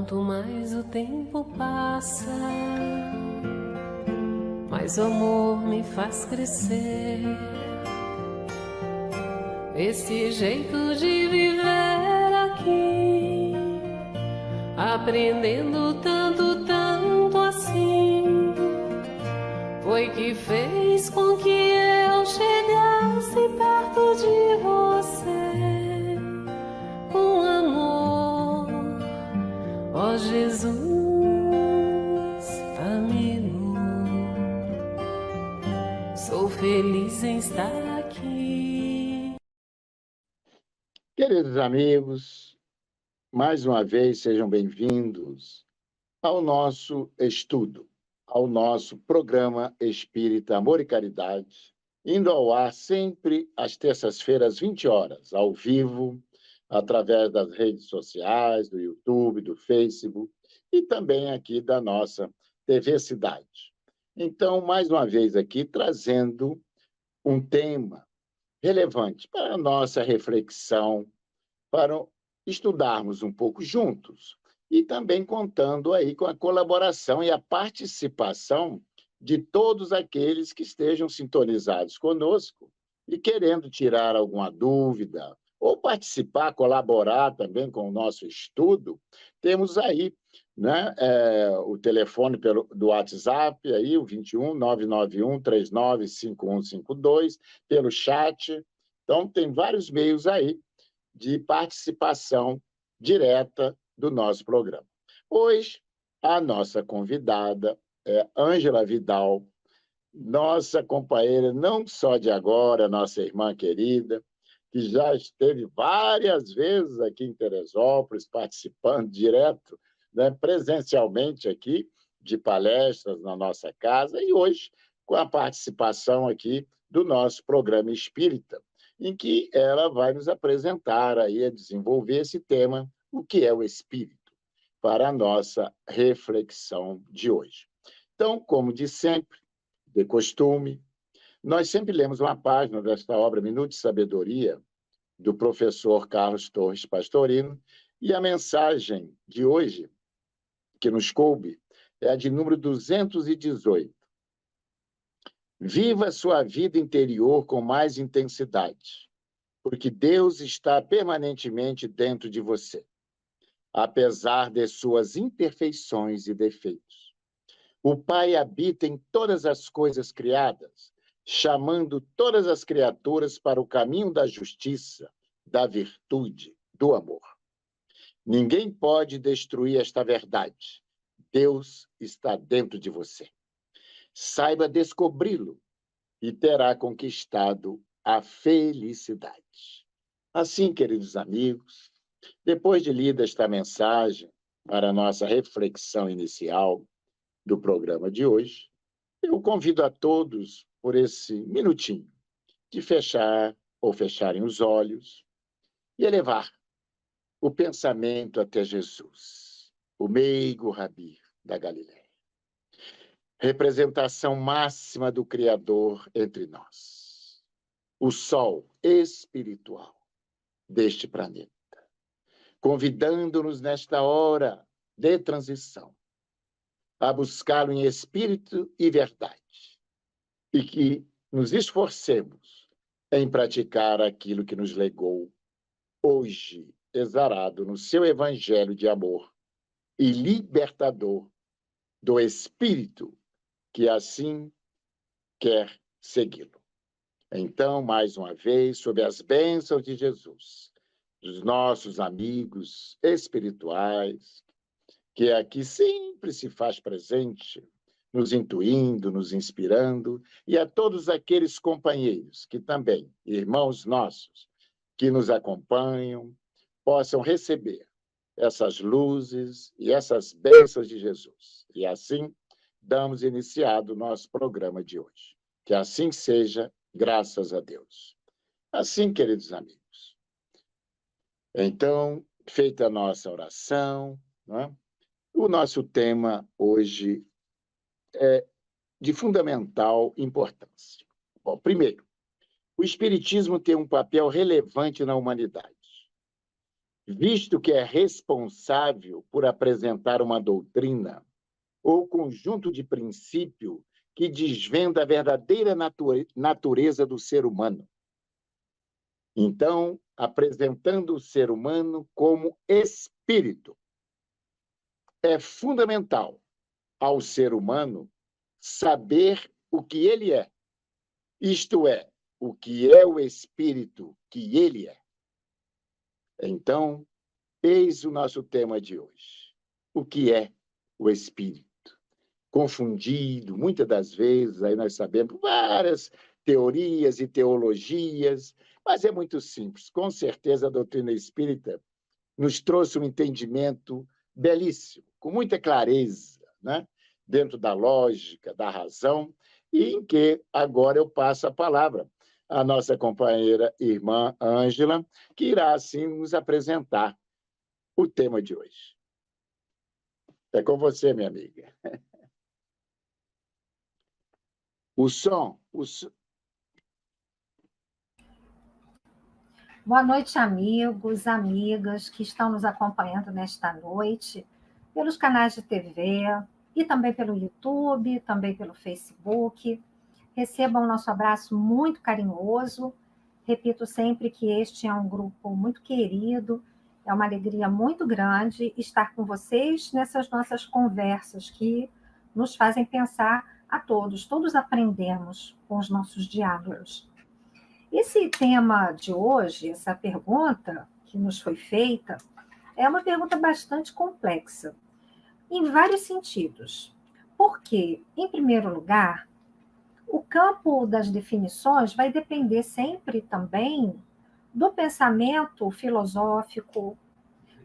Quanto mais o tempo passa, mais o amor me faz crescer. Esse jeito de viver aqui, aprendendo tanto, tanto assim, foi que fez com que eu chegasse perto de você, com amor, ó Jesus amigo. Sou feliz em estar aqui. Queridos amigos, mais uma vez sejam bem-vindos ao nosso estudo, ao nosso programa Espírita Amor e Caridade, indo ao ar sempre às terças-feiras, 20 horas, ao vivo, através das redes sociais, do YouTube, do Facebook e também aqui da nossa TV Cidade. Então, mais uma vez aqui, trazendo um tema relevante para a nossa reflexão, para estudarmos um pouco juntos e também contando aí com a colaboração e a participação de todos aqueles que estejam sintonizados conosco e querendo tirar alguma dúvida ou participar, colaborar também com o nosso estudo. Temos aí, né, o telefone do WhatsApp, aí, o 21 991 39 5152, pelo chat. Então, tem vários meios aí de participação direta do nosso programa. Hoje, a nossa convidada é Ângela Vidal, nossa companheira não só de agora, nossa irmã querida, que já esteve várias vezes aqui em Teresópolis, participando direto, né, presencialmente aqui, de palestras na nossa casa, e hoje com a participação aqui do nosso programa Espírita, em que ela vai nos apresentar aí, a desenvolver esse tema, o que é o Espírito, para a nossa reflexão de hoje. Então, como de sempre, de costume, nós sempre lemos uma página desta obra Minuto de Sabedoria, do professor Carlos Torres Pastorino, e a mensagem de hoje, que nos coube, é a de número 218. Viva sua vida interior com mais intensidade, porque Deus está permanentemente dentro de você, apesar de suas imperfeições e defeitos. O Pai habita em todas as coisas criadas, chamando todas as criaturas para o caminho da justiça, da virtude, do amor. Ninguém pode destruir esta verdade. Deus está dentro de você. Saiba descobri-lo e terá conquistado a felicidade. Assim, queridos amigos, depois de lida esta mensagem para a nossa reflexão inicial do programa de hoje, eu convido a todos, por esse minutinho, de fechar ou fecharem os olhos e elevar o pensamento até Jesus, o meigo Rabi da Galileia, representação máxima do Criador entre nós, o sol espiritual deste planeta, convidando-nos nesta hora de transição a buscá-lo em espírito e verdade, e que nos esforcemos em praticar aquilo que nos legou hoje, exarado no seu evangelho de amor e libertador do espírito que assim quer segui-lo. Então, mais uma vez, sob as bênçãos de Jesus, dos nossos amigos espirituais, que aqui sempre se faz presente, nos intuindo, nos inspirando, e a todos aqueles companheiros que também, irmãos nossos, que nos acompanham, possam receber essas luzes e essas bênçãos de Jesus. E assim, damos iniciado o nosso programa de hoje. Que assim seja, graças a Deus. Assim, queridos amigos, então, feita a nossa oração, né? O nosso tema hoje é de fundamental importância. Bom, primeiro, o Espiritismo tem um papel relevante na humanidade. visto que é responsável por apresentar uma doutrina ou conjunto de princípio que desvenda a verdadeira natureza do ser humano. Então, apresentando o ser humano como espírito, é fundamental ao ser humano saber o que ele é, isto é, o que é o espírito que ele é. Então, eis o nosso tema de hoje. O que é o espírito? Confundido, muitas das vezes, aí nós sabemos várias teorias e teologias, mas é muito simples. Com certeza, a doutrina espírita nos trouxe um entendimento belíssimo, com muita clareza, né? Dentro da lógica, da razão, e em que agora eu passo a palavra à nossa companheira irmã Ângela, que irá, assim, nos apresentar o tema de hoje. É com você, minha amiga. O som. Boa noite, amigos, amigas que estão nos acompanhando nesta noite, pelos canais de TV e também pelo YouTube, também pelo Facebook. Recebam o nosso abraço muito carinhoso. Repito sempre que este é um grupo muito querido, é uma alegria muito grande estar com vocês nessas nossas conversas que nos fazem pensar a todos. Todos aprendemos com os nossos diálogos. Esse tema de hoje, essa pergunta que nos foi feita, é uma pergunta bastante complexa, em vários sentidos. Porque, em primeiro lugar, o campo das definições vai depender sempre também do pensamento filosófico,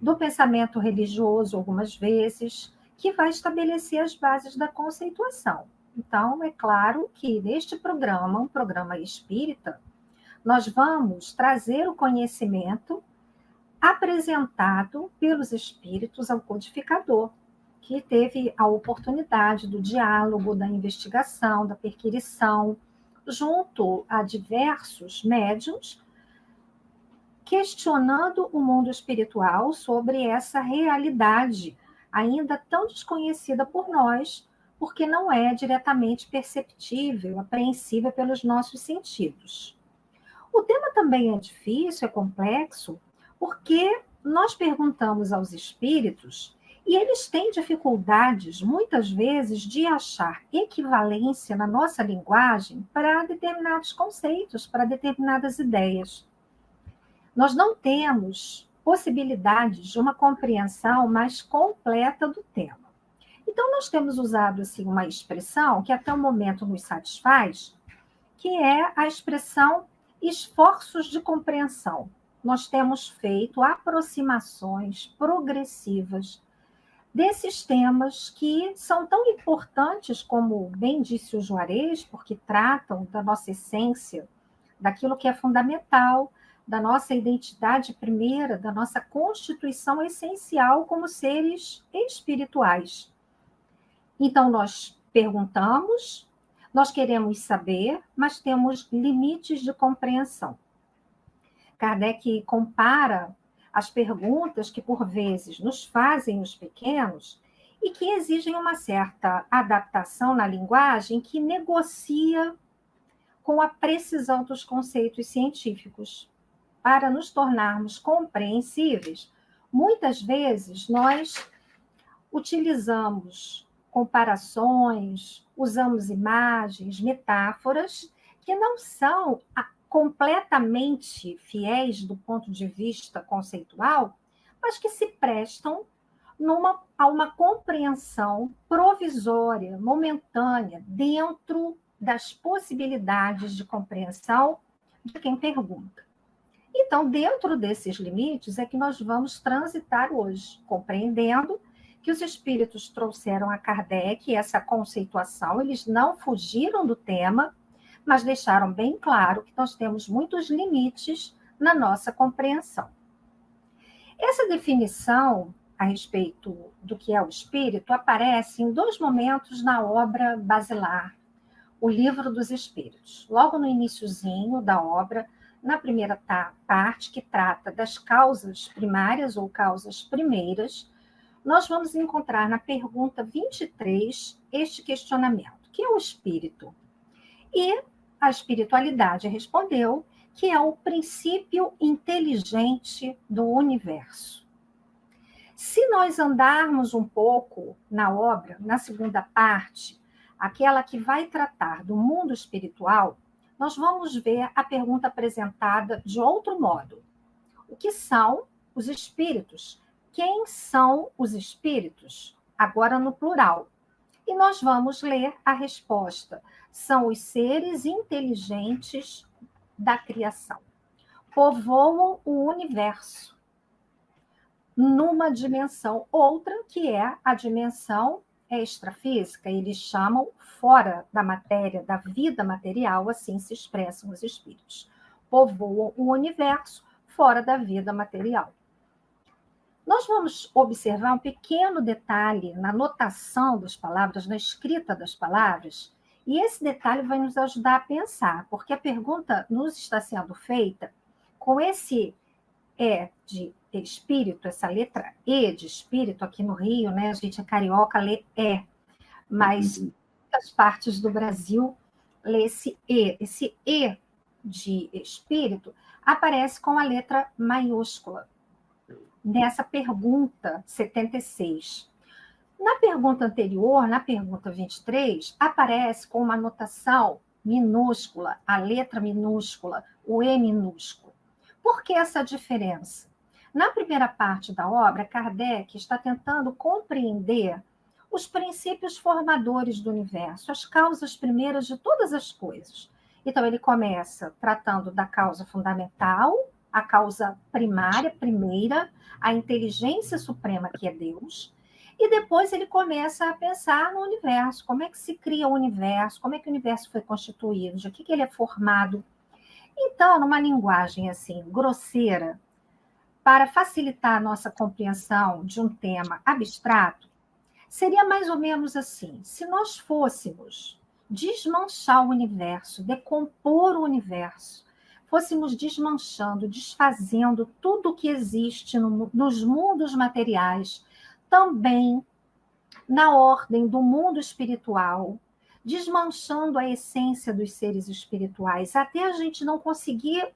do pensamento religioso, algumas vezes, que vai estabelecer as bases da conceituação. Então, é claro que neste programa, um programa espírita, nós vamos trazer o conhecimento apresentado pelos espíritos ao codificador, que teve a oportunidade do diálogo, da investigação, da perquisição, junto a diversos médiuns, questionando o mundo espiritual sobre essa realidade ainda tão desconhecida por nós, porque não é diretamente perceptível, apreensível pelos nossos sentidos. O tema também é difícil, é complexo, porque nós perguntamos aos espíritos e eles têm dificuldades, muitas vezes, de achar equivalência na nossa linguagem para determinados conceitos, para determinadas ideias. Nós não temos possibilidades de uma compreensão mais completa do tema. Então, nós temos usado assim, uma expressão que até o momento nos satisfaz, que é a expressão esforços de compreensão. Nós temos feito aproximações progressivas desses temas que são tão importantes, como bem disse o Juarez, porque tratam da nossa essência, daquilo que é fundamental, da nossa identidade primeira, da nossa constituição essencial como seres espirituais. Então, nós perguntamos, nós queremos saber, mas temos limites de compreensão. Kardec compara as perguntas que, por vezes, nos fazem os pequenos e que exigem uma certa adaptação na linguagem que negocia com a precisão dos conceitos científicos. Para nos tornarmos compreensíveis, muitas vezes nós utilizamos comparações, usamos imagens, metáforas que não são completamente fiéis do ponto de vista conceitual, mas que se prestam a uma compreensão provisória, momentânea, dentro das possibilidades de compreensão de quem pergunta. Então, dentro desses limites é que nós vamos transitar hoje, compreendendo que os espíritos trouxeram a Kardec essa conceituação, eles não fugiram do tema, mas deixaram bem claro que nós temos muitos limites na nossa compreensão. Essa definição a respeito do que é o espírito aparece em dois momentos na obra basilar, o Livro dos Espíritos. Logo no iniciozinho da obra, na primeira parte, que trata das causas primárias ou causas primeiras, nós vamos encontrar na pergunta 23 este questionamento: que é o espírito? E a espiritualidade respondeu que é o princípio inteligente do universo. Se nós andarmos um pouco na obra, na segunda parte, aquela que vai tratar do mundo espiritual, nós vamos ver a pergunta apresentada de outro modo. O que são os espíritos? Quem são os espíritos? Agora no plural. E nós vamos ler a resposta. São os seres inteligentes da criação. Povoam o universo numa dimensão outra, que é a dimensão extrafísica. Eles chamam fora da matéria, da vida material, assim se expressam os espíritos. Povoam o universo fora da vida material. Nós vamos observar um pequeno detalhe na notação das palavras, na escrita das palavras, e esse detalhe vai nos ajudar a pensar, porque a pergunta nos está sendo feita com esse E de espírito, essa letra E de espírito, aqui no Rio, né? A gente é carioca, lê E, mas em muitas partes do Brasil lê esse E. Esse E de espírito aparece com a letra maiúscula nessa pergunta 76. Na pergunta anterior, na pergunta 23, aparece com uma notação minúscula, a letra minúscula, o E minúsculo. Por que essa diferença? Na primeira parte da obra, Kardec está tentando compreender os princípios formadores do universo, as causas primeiras de todas as coisas. Então, ele começa tratando da causa fundamental, a causa primária, primeira, a inteligência suprema, que é Deus, e depois ele começa a pensar no universo, como é que se cria o universo, como é que o universo foi constituído, de que ele é formado. Então, numa linguagem assim, grosseira, para facilitar a nossa compreensão de um tema abstrato, seria mais ou menos assim: se nós fôssemos desmanchar o universo, decompor o universo, fôssemos desmanchando, desfazendo tudo o que existe nos mundos materiais, também na ordem do mundo espiritual, desmanchando a essência dos seres espirituais, até a gente não conseguir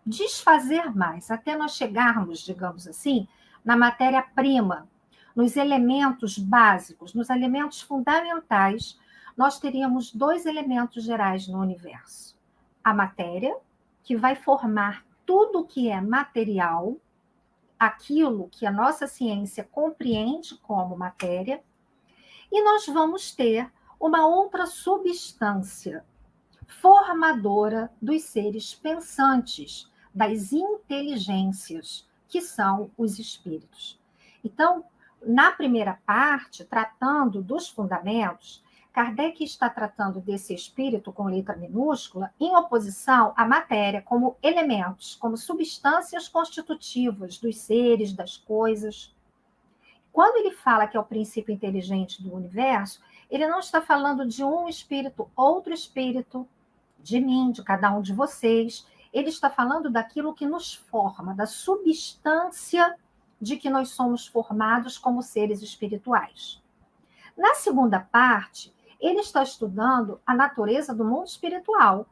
desfazer mais, até nós chegarmos, digamos assim, na matéria-prima, nos elementos básicos, nos elementos fundamentais, nós teríamos dois elementos gerais no universo: a matéria, que vai formar tudo que é material, aquilo que a nossa ciência compreende como matéria, e nós vamos ter uma outra substância formadora dos seres pensantes, das inteligências, que são os espíritos. Então, na primeira parte, tratando dos fundamentos, Kardec está tratando desse espírito com letra minúscula em oposição à matéria como elementos, como substâncias constitutivas dos seres, das coisas. Quando ele fala que é o princípio inteligente do universo, ele não está falando de um espírito, outro espírito, de mim, de cada um de vocês. Ele está falando daquilo que nos forma, da substância de que nós somos formados como seres espirituais. Na segunda parte, ele está estudando a natureza do mundo espiritual,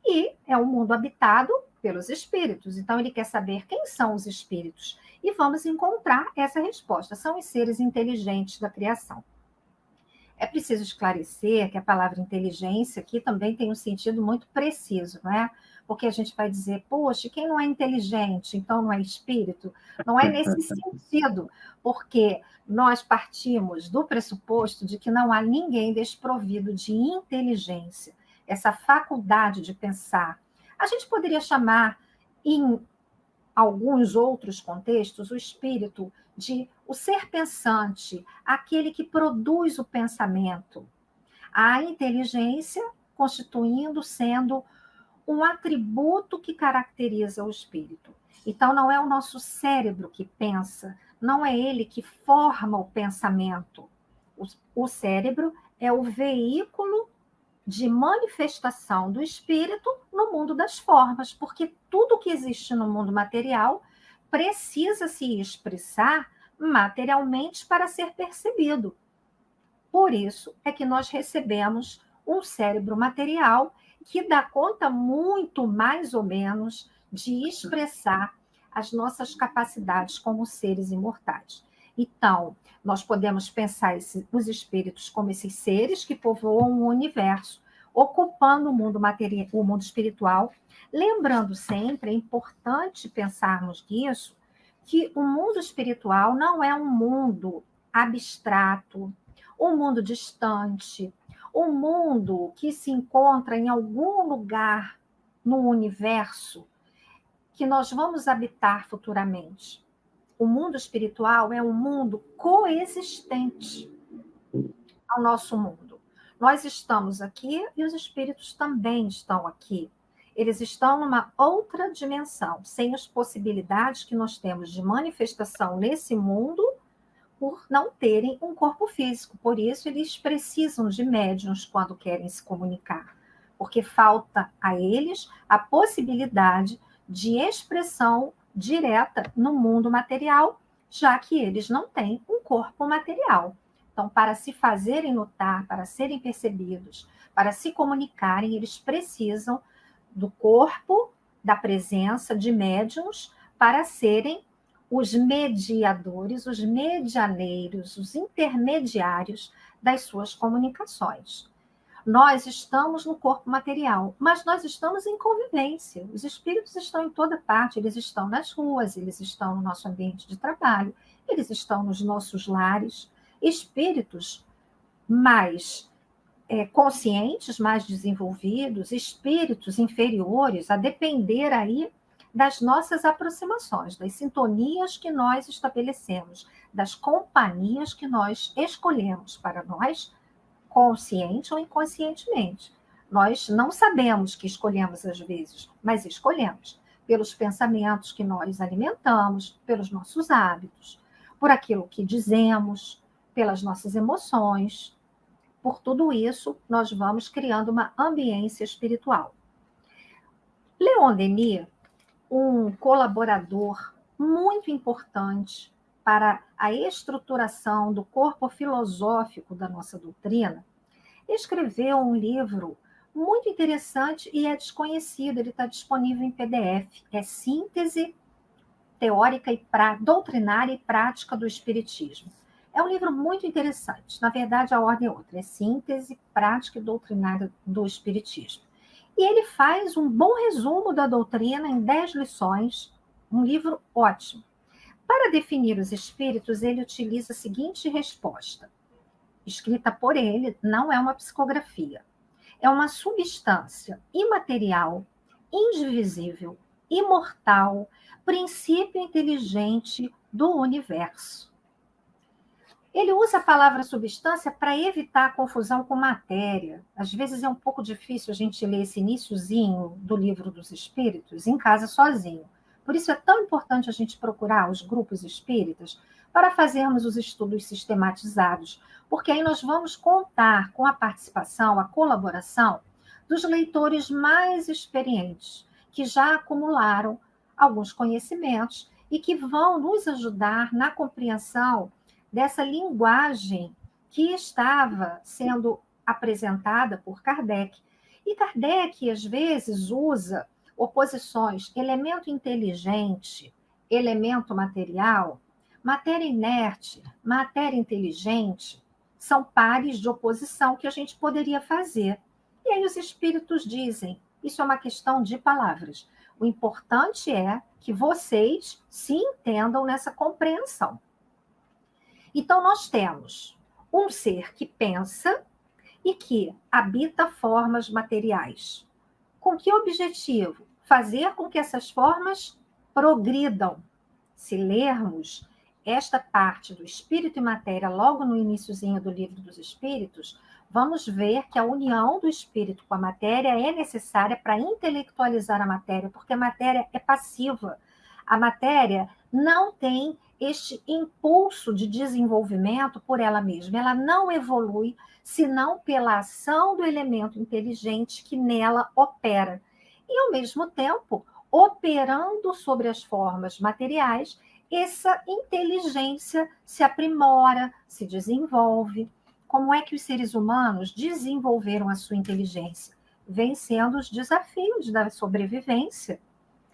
e é um mundo habitado pelos espíritos. Então, ele quer saber quem são os espíritos, e vamos encontrar essa resposta: são os seres inteligentes da criação. É preciso esclarecer que a palavra inteligência aqui também tem um sentido muito preciso, não é? Porque a gente vai dizer, poxa, quem não é inteligente, então não é espírito? Não é nesse sentido, porque nós partimos do pressuposto de que não há ninguém desprovido de inteligência, essa faculdade de pensar. A gente poderia chamar, em alguns outros contextos, o espírito de o ser pensante, aquele que produz o pensamento. A inteligência constituindo, sendo um atributo que caracteriza o espírito. Então, não é o nosso cérebro que pensa, não é ele que forma o pensamento. O cérebro é o veículo de manifestação do espírito no mundo das formas, porque tudo que existe no mundo material precisa se expressar materialmente para ser percebido. Por isso é que nós recebemos um cérebro material que dá conta muito mais ou menos de expressar as nossas capacidades como seres imortais. Então, nós podemos pensar os espíritos como esses seres que povoam o universo, ocupando o mundo material, o mundo espiritual, lembrando sempre, é importante pensarmos nisso, que o mundo espiritual não é um mundo abstrato, um mundo distante, um mundo que se encontra em algum lugar no universo que nós vamos habitar futuramente. O mundo espiritual é um mundo coexistente ao nosso mundo. Nós estamos aqui e os espíritos também estão aqui. Eles estão numa outra dimensão, sem as possibilidades que nós temos de manifestação nesse mundo por não terem um corpo físico. Por isso, eles precisam de médiuns quando querem se comunicar, porque falta a eles a possibilidade de expressão direta no mundo material, já que eles não têm um corpo material. Então, para se fazerem notar, para serem percebidos, para se comunicarem, eles precisam do corpo, da presença de médiuns para serem os mediadores, os medianeiros, os intermediários das suas comunicações. Nós estamos no corpo material, mas nós estamos em convivência. Os espíritos estão em toda parte, eles estão nas ruas, eles estão no nosso ambiente de trabalho, eles estão nos nossos lares. Espíritos mais conscientes, mais desenvolvidos, espíritos inferiores, a depender aí das nossas aproximações, das sintonias que nós estabelecemos, das companhias que nós escolhemos para nós, consciente ou inconscientemente. Nós não sabemos que escolhemos às vezes, mas escolhemos pelos pensamentos que nós alimentamos, pelos nossos hábitos, por aquilo que dizemos, pelas nossas emoções. Por tudo isso, nós vamos criando uma ambiência espiritual. Leon Denis, um colaborador muito importante para a estruturação do corpo filosófico da nossa doutrina, escreveu um livro muito interessante e é desconhecido, ele está disponível em PDF, é Síntese Teórica e Doutrinária e Prática do Espiritismo. É um livro muito interessante, na verdade a ordem é outra, é Síntese, Prática e Doutrinária do Espiritismo. E ele faz um bom resumo da doutrina em 10 lições, um livro ótimo. Para definir os espíritos, ele utiliza a seguinte resposta, escrita por ele, não é uma psicografia. É uma substância imaterial, indivisível, imortal, princípio inteligente do universo. Ele usa a palavra substância para evitar a confusão com matéria. Às vezes é um pouco difícil a gente ler esse iniciozinho do Livro dos Espíritos em casa sozinho. Por isso é tão importante a gente procurar os grupos espíritas para fazermos os estudos sistematizados, porque aí nós vamos contar com a participação, a colaboração dos leitores mais experientes, que já acumularam alguns conhecimentos e que vão nos ajudar na compreensão dessa linguagem que estava sendo apresentada por Kardec. E Kardec, às vezes, usa oposições elemento inteligente, elemento material, matéria inerte, matéria inteligente, são pares de oposição que a gente poderia fazer. E aí os espíritos dizem, isso é uma questão de palavras. O importante é que vocês se entendam nessa compreensão. Então, nós temos um ser que pensa e que habita formas materiais. Com que objetivo? Fazer com que essas formas progridam. Se lermos esta parte do Espírito e Matéria logo no iniciozinho do Livro dos Espíritos, vamos ver que a união do Espírito com a matéria é necessária para intelectualizar a matéria, porque a matéria é passiva. A matéria não tem este impulso de desenvolvimento por ela mesma. Ela não evolui senão pela ação do elemento inteligente que nela opera. E, ao mesmo tempo, operando sobre as formas materiais, essa inteligência se aprimora, se desenvolve. Como é que os seres humanos desenvolveram a sua inteligência? Vencendo os desafios da sobrevivência.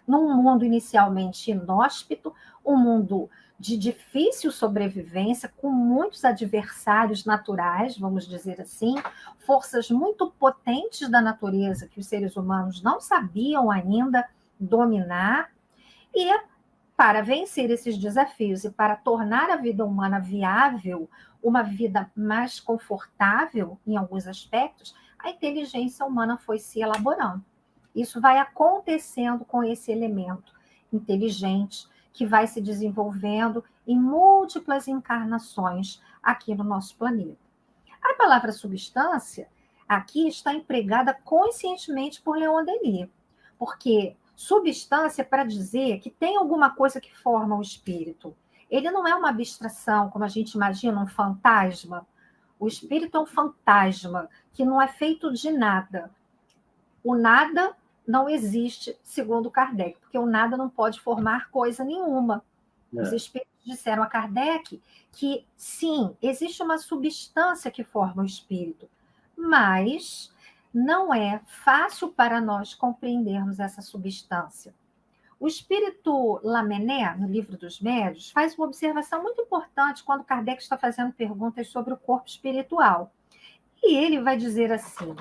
Num mundo inicialmente inóspito, um mundo de difícil sobrevivência, com muitos adversários naturais, vamos dizer assim, forças muito potentes da natureza que os seres humanos não sabiam ainda dominar, e para vencer esses desafios e para tornar a vida humana viável, uma vida mais confortável em alguns aspectos, a inteligência humana foi se elaborando. Isso vai acontecendo com esse elemento inteligente que vai se desenvolvendo em múltiplas encarnações aqui no nosso planeta. A palavra substância aqui está empregada conscientemente por Leon Denis, porque substância é para dizer que tem alguma coisa que forma o espírito. Ele não é uma abstração, como a gente imagina, um fantasma. O espírito é um fantasma que não é feito de nada. O nada não existe, segundo Kardec, porque o nada não pode formar coisa nenhuma. Os espíritos disseram a Kardec que, sim, existe uma substância que forma o espírito, mas não é fácil para nós compreendermos essa substância. O espírito Lamennais, no Livro dos Médiuns, faz uma observação muito importante quando Kardec está fazendo perguntas sobre o corpo espiritual. E ele vai dizer assim: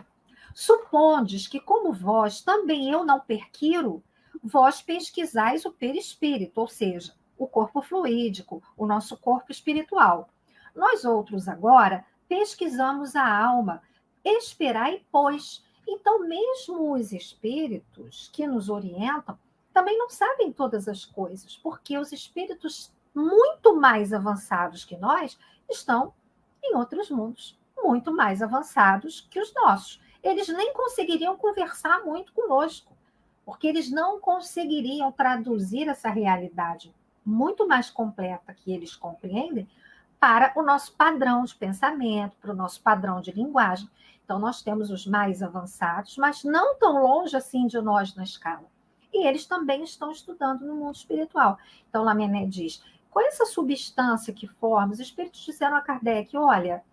supondes que, como vós, também eu não perquiro, vós pesquisais o perispírito, ou seja, o corpo fluídico, o nosso corpo espiritual. Nós outros agora pesquisamos a alma. Esperai, pois. Então, mesmo os espíritos que nos orientam também não sabem todas as coisas, porque os espíritos muito mais avançados que nós estão em outros mundos, muito mais avançados que os nossos. Eles nem conseguiriam conversar muito conosco, porque eles não conseguiriam traduzir essa realidade muito mais completa que eles compreendem para o nosso padrão de pensamento, para o nosso padrão de linguagem. Então, nós temos os mais avançados, mas não tão longe assim de nós na escala. E eles também estão estudando no mundo espiritual. Então, Lamennais diz, qual é essa substância que forma? Os espíritos disseram a Kardec, olha,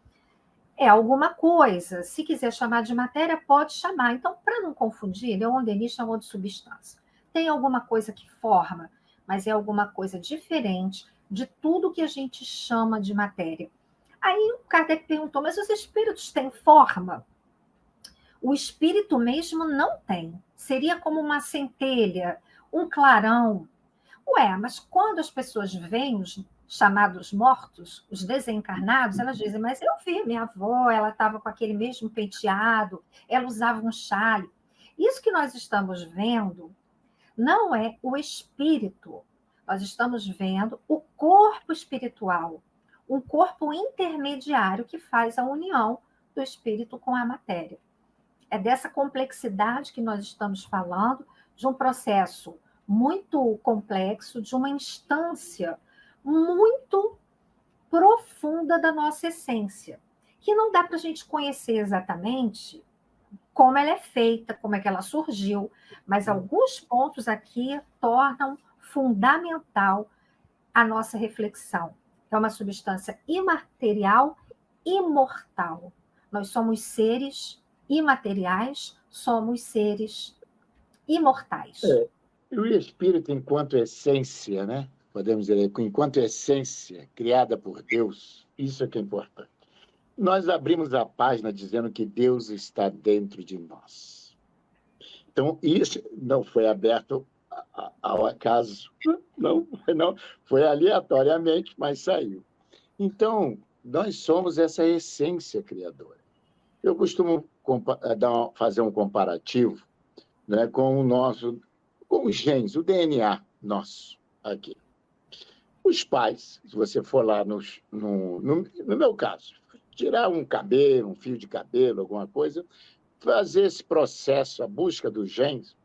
é alguma coisa. Se quiser chamar de matéria, pode chamar. Então, para não confundir, Leon Denis chamou de substância. Tem alguma coisa que forma, mas é alguma coisa diferente de tudo que a gente chama de matéria. Aí o Kardec perguntou, mas os espíritos têm forma? O espírito mesmo não tem. Seria como uma centelha, um clarão. Ué, mas quando as pessoas veem os chamados mortos, os desencarnados, elas dizem, mas eu vi minha avó, ela estava com aquele mesmo penteado, ela usava um chale. Isso que nós estamos vendo não é o espírito. Nós estamos vendo o corpo espiritual, um corpo intermediário que faz a união do espírito com a matéria. É dessa complexidade que nós estamos falando, de um processo muito complexo, de uma instância muito profunda da nossa essência, que não dá para a gente conhecer exatamente como ela é feita, como é que ela surgiu, mas alguns pontos aqui tornam fundamental a nossa reflexão. É uma substância imaterial, imortal. Nós somos seres imateriais, somos seres imortais. E o espírito, enquanto essência, né? Podemos dizer, enquanto essência criada por Deus, isso é que é importante. Nós abrimos a página dizendo que Deus está dentro de nós. Então, isso não foi aberto ao acaso, não, foi aleatoriamente, mas saiu. Então, nós somos essa essência criadora. Eu costumo fazer um comparativo, né, com os genes, o DNA nosso aqui. Os pais, se você for lá no meu caso, tirar um cabelo, um fio de cabelo, alguma coisa, fazer esse processo, a busca dos genes,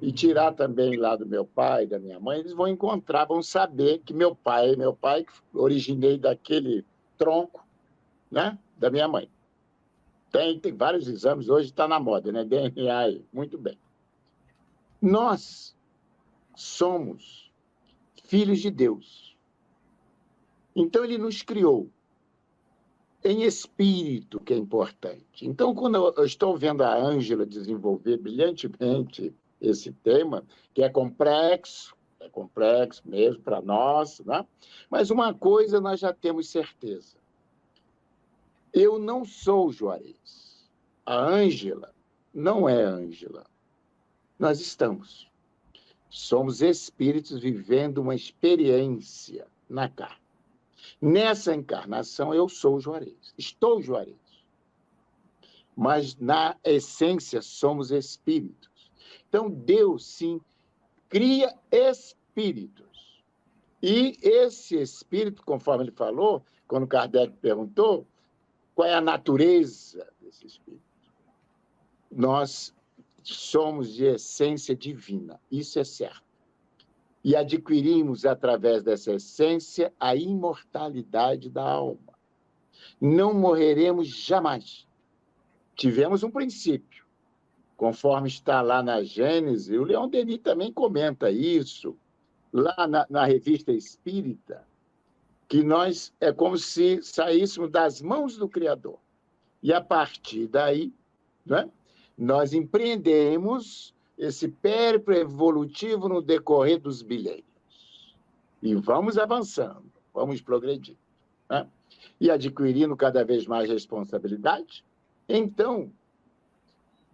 e tirar também lá do meu pai, da minha mãe, eles vão encontrar, vão saber que meu pai, que originei daquele tronco, né, da minha mãe. Tem vários exames, hoje está na moda, né? DNA aí, muito bem. Nós somos filhos de Deus. Então, ele nos criou em espírito, que é importante. Então, quando eu estou vendo a Ângela desenvolver brilhantemente esse tema, que é complexo mesmo para nós, né? Mas uma coisa nós já temos certeza. Eu não sou Juarez. A Ângela não é Ângela. Nós estamos. Somos espíritos vivendo uma experiência na carne. Nessa encarnação, eu sou Juarez. Estou Juarez. Mas, na essência, somos espíritos. Então, Deus, sim, cria espíritos. E esse espírito, conforme ele falou, quando Kardec perguntou, qual é a natureza desse espírito? Nós somos de essência divina, isso é certo. E adquirimos, através dessa essência, a imortalidade da alma. Não morreremos jamais. Tivemos um princípio, conforme está lá na Gênese, o Leon Denis também comenta isso, lá na Revista Espírita, que nós é como se saíssemos das mãos do Criador. E, a partir daí, né, nós empreendemos esse périplo evolutivo no decorrer dos milênios. E vamos avançando, vamos progredindo, né? E adquirindo cada vez mais responsabilidade. Então,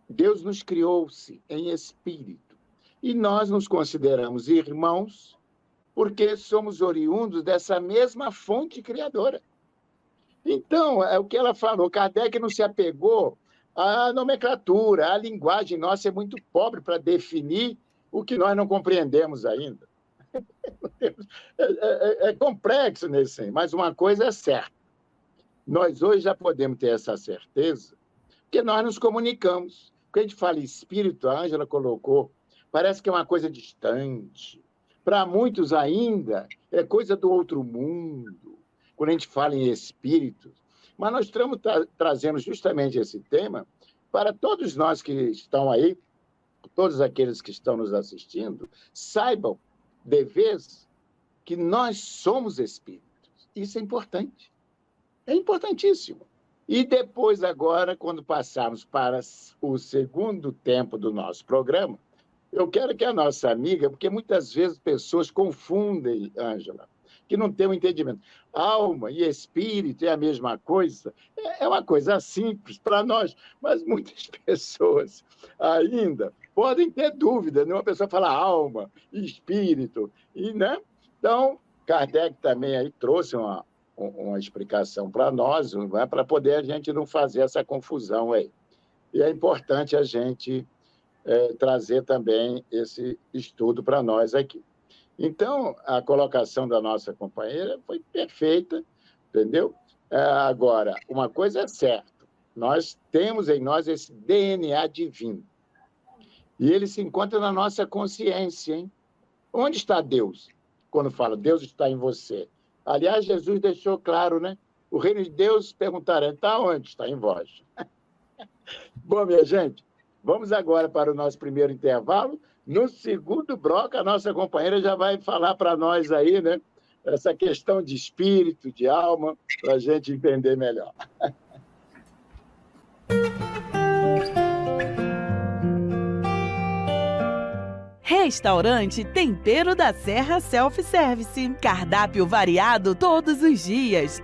Deus nos criou-se em espírito. E nós nos consideramos irmãos porque somos oriundos dessa mesma fonte criadora. Então, é o que ela falou, Kardec não se apegou à nomenclatura, a linguagem nossa é muito pobre para definir o que nós não compreendemos ainda. É complexo nesse sentido, mas uma coisa é certa. Nós hoje já podemos ter essa certeza, porque nós nos comunicamos. Quando a gente fala em espírito, a Ângela colocou, parece que é uma coisa distante. Para muitos ainda é coisa do outro mundo, quando a gente fala em espírito. Mas nós estamos trazendo justamente esse tema para todos nós que estão aí, todos aqueles que estão nos assistindo, saibam de vez que nós somos espíritos. Isso é importante. É importantíssimo. E depois, agora, quando passarmos para o segundo tempo do nosso programa, eu quero que a nossa amiga, porque muitas vezes pessoas confundem, Ângela, que não tem um entendimento. Alma e espírito é a mesma coisa. É uma coisa simples para nós, mas muitas pessoas ainda podem ter dúvida. Uma pessoa fala alma e espírito, né? Então, Kardec também aí trouxe uma explicação para nós, para poder a gente não fazer essa confusão aí. E é importante a gente trazer também esse estudo para nós aqui. Então, a colocação da nossa companheira foi perfeita, entendeu? Agora, uma coisa é certa, nós temos em nós esse DNA divino. E ele se encontra na nossa consciência, hein? Onde está Deus? Quando fala, Deus está em você. Aliás, Jesus deixou claro, né? O reino de Deus, perguntaram, está onde? Está em vós. Bom, minha gente, vamos agora para o nosso primeiro intervalo. No segundo bloco, a nossa companheira já vai falar para nós aí, né? Essa questão de espírito, de alma, para a gente entender melhor. Restaurante Tempero da Serra Self-Service. Cardápio variado todos os dias.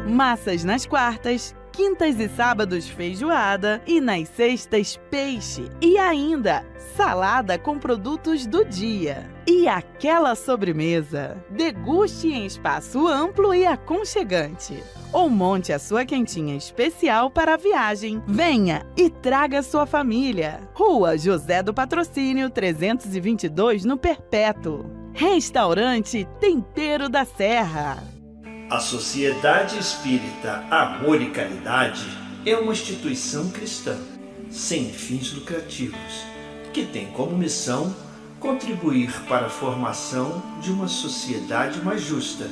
Massas nas quartas, quintas e sábados feijoada e nas sextas peixe e ainda salada com produtos do dia. E aquela sobremesa. Deguste em espaço amplo e aconchegante. Ou monte a sua quentinha especial para a viagem. Venha e traga sua família. Rua José do Patrocínio 322 no Perpétuo. Restaurante Tempero da Serra. A Sociedade Espírita Amor e Caridade é uma instituição cristã, sem fins lucrativos, que tem como missão contribuir para a formação de uma sociedade mais justa,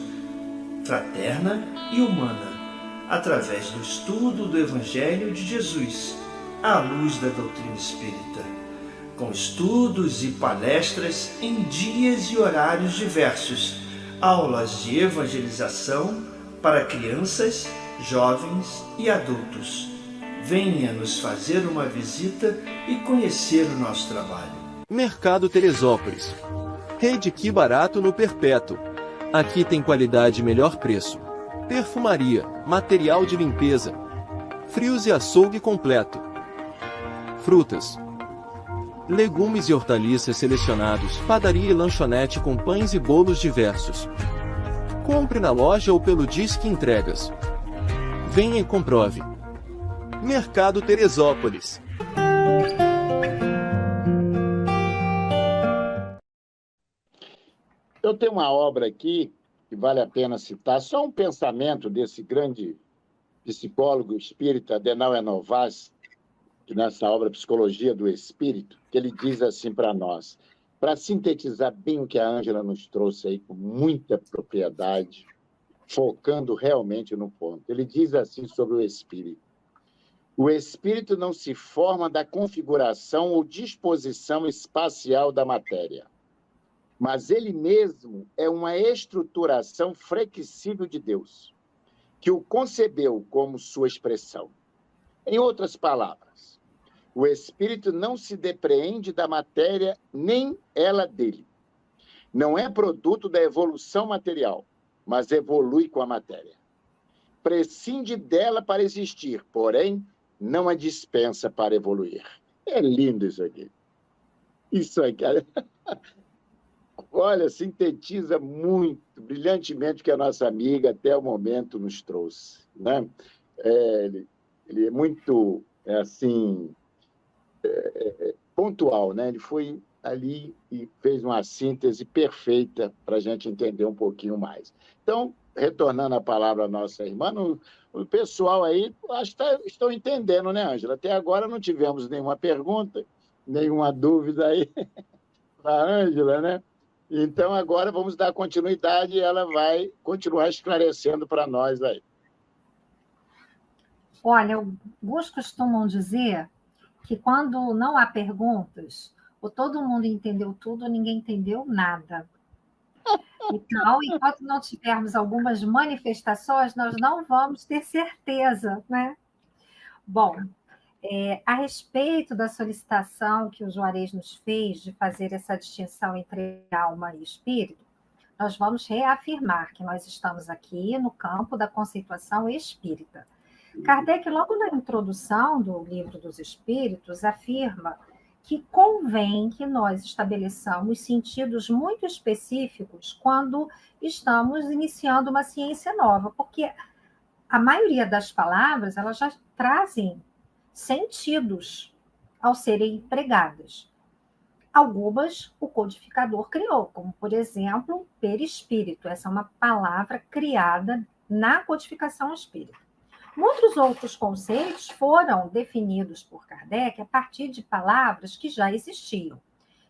fraterna e humana, através do estudo do Evangelho de Jesus, à luz da doutrina espírita, com estudos e palestras em dias e horários diversos, aulas de evangelização para crianças, jovens e adultos. Venha nos fazer uma visita e conhecer o nosso trabalho. Mercado Teresópolis. Rede Que Barato no Perpétuo. Aqui tem qualidade e melhor preço. Perfumaria, material de limpeza, frios e açougue completo. Frutas, legumes e hortaliças selecionados, padaria e lanchonete com pães e bolos diversos. Compre na loja ou pelo Disque Entregas. Venha e comprove. Mercado Teresópolis. Eu tenho uma obra aqui que vale a pena citar, só um pensamento desse grande psicólogo espírita, Adenauer Enovas, que nessa obra Psicologia do Espírito, que ele diz assim para nós, para sintetizar bem o que a Ângela nos trouxe aí com muita propriedade, focando realmente no ponto. Ele diz assim sobre o espírito: o espírito não se forma da configuração ou disposição espacial da matéria, mas ele mesmo é uma estruturação flexível de Deus, que o concebeu como sua expressão. Em outras palavras, o espírito não se depreende da matéria, nem ela dele. Não é produto da evolução material, mas evolui com a matéria. Prescinde dela para existir, porém, não a dispensa para evoluir. É lindo isso aqui. Isso aqui... Olha, sintetiza muito, brilhantemente, o que a nossa amiga até o momento nos trouxe, né? Ele é muito, pontual, né? Ele foi ali e fez uma síntese perfeita para a gente entender um pouquinho mais. Então, retornando a palavra à nossa irmã, o pessoal aí, acho que estão entendendo, né, Ângela? Até agora não tivemos nenhuma pergunta, nenhuma dúvida aí para a Ângela, né? Então, agora vamos dar continuidade e ela vai continuar esclarecendo para nós aí. Olha, alguns costumam dizer que quando não há perguntas, ou todo mundo entendeu tudo, ou ninguém entendeu nada. Então, enquanto não tivermos algumas manifestações, nós não vamos ter certeza, né? Bom, a respeito da solicitação que o Juarez nos fez de fazer essa distinção entre alma e espírito, nós vamos reafirmar que nós estamos aqui no campo da conceituação espírita. Kardec, logo na introdução do Livro dos Espíritos, afirma que convém que nós estabeleçamos sentidos muito específicos quando estamos iniciando uma ciência nova, porque a maioria das palavras elas já trazem sentidos ao serem empregadas. Algumas o codificador criou, como, por exemplo, perispírito. Essa é uma palavra criada na codificação espírita. Muitos outros conceitos foram definidos por Kardec a partir de palavras que já existiam.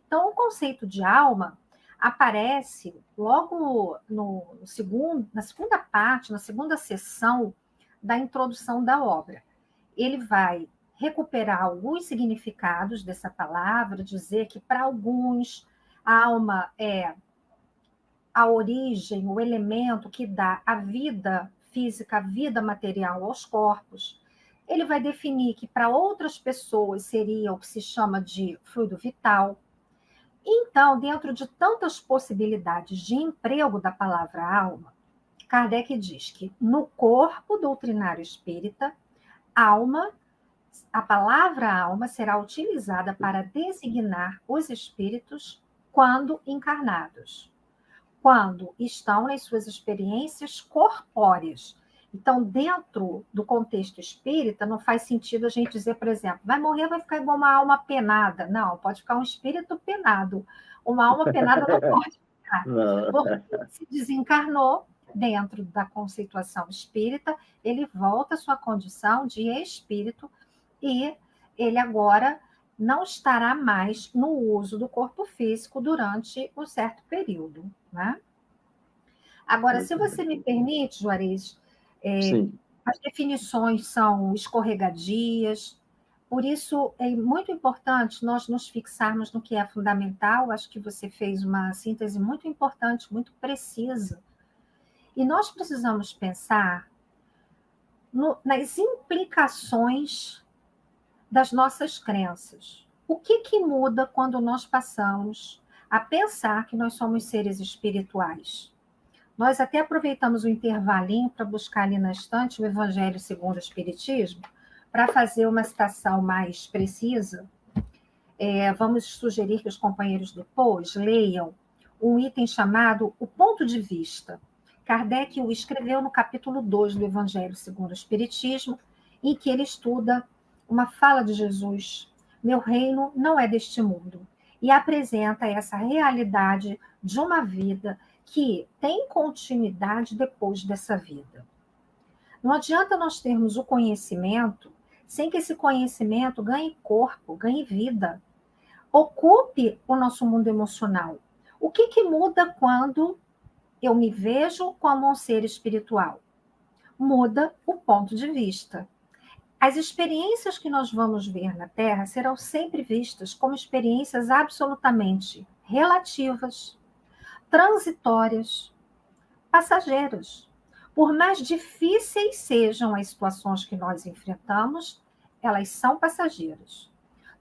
Então, o conceito de alma aparece logo na segunda parte, na segunda seção da introdução da obra. Ele vai recuperar alguns significados dessa palavra, dizer que para alguns a alma é a origem, o elemento que dá a vida física, a vida material aos corpos. Ele vai definir que para outras pessoas seria o que se chama de fluido vital. Então, dentro de tantas possibilidades de emprego da palavra alma, Kardec diz que no corpo doutrinário espírita, a palavra alma será utilizada para designar os espíritos quando encarnados, quando estão nas suas experiências corpóreas. Então, dentro do contexto espírita, não faz sentido a gente dizer, por exemplo, vai morrer, vai ficar igual uma alma penada. Não, pode ficar um espírito penado. Uma alma penada não pode ficar. Porque se desencarnou dentro da conceituação espírita, ele volta à sua condição de espírito e ele agora não estará mais no uso do corpo físico durante um certo período, né? Agora, se você me permite, Juarez, Sim, as definições são escorregadias, por isso é muito importante nós nos fixarmos no que é fundamental. Acho que você fez uma síntese muito importante, muito precisa. E nós precisamos pensar nas implicações das nossas crenças. O que muda quando nós passamos a pensar que nós somos seres espirituais? Nós até aproveitamos o intervalinho para buscar ali na estante o Evangelho segundo o Espiritismo, para fazer uma citação mais precisa. Vamos sugerir que os companheiros depois leiam um item chamado O Ponto de Vista. Kardec o escreveu no capítulo 2 do Evangelho segundo o Espiritismo, em que ele estuda uma fala de Jesus: meu reino não é deste mundo, e apresenta essa realidade de uma vida que tem continuidade depois dessa vida. Não adianta nós termos o conhecimento sem que esse conhecimento ganhe corpo, ganhe vida, ocupe o nosso mundo emocional. O que muda quando eu me vejo como um ser espiritual? Muda o ponto de vista. As experiências que nós vamos ver na Terra serão sempre vistas como experiências absolutamente relativas, transitórias, passageiras. Por mais difíceis sejam as situações que nós enfrentamos, elas são passageiras.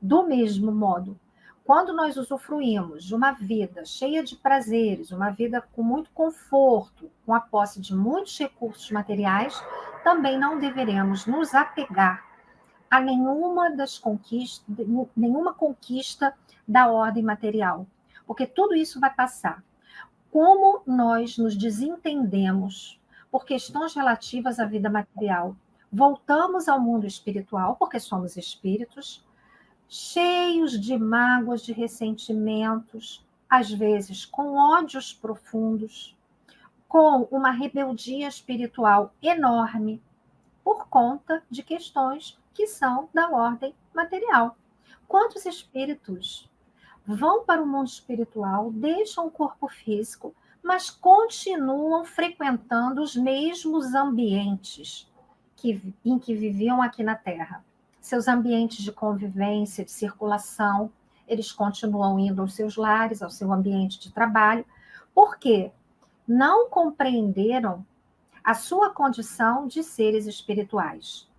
Do mesmo modo, quando nós usufruímos de uma vida cheia de prazeres, uma vida com muito conforto, com a posse de muitos recursos materiais, também não deveremos nos apegar a nenhuma conquista da ordem material, porque tudo isso vai passar. Como nós nos desentendemos por questões relativas à vida material, voltamos ao mundo espiritual, porque somos espíritos, cheios de mágoas, de ressentimentos, às vezes com ódios profundos, com uma rebeldia espiritual enorme, por conta de questões que são da ordem material. Quantos espíritos vão para o mundo espiritual, deixam o corpo físico, mas continuam frequentando os mesmos ambientes em que viviam aqui na Terra? Seus ambientes de convivência, de circulação, eles continuam indo aos seus lares, ao seu ambiente de trabalho, porque não compreenderam a sua condição de seres espirituais.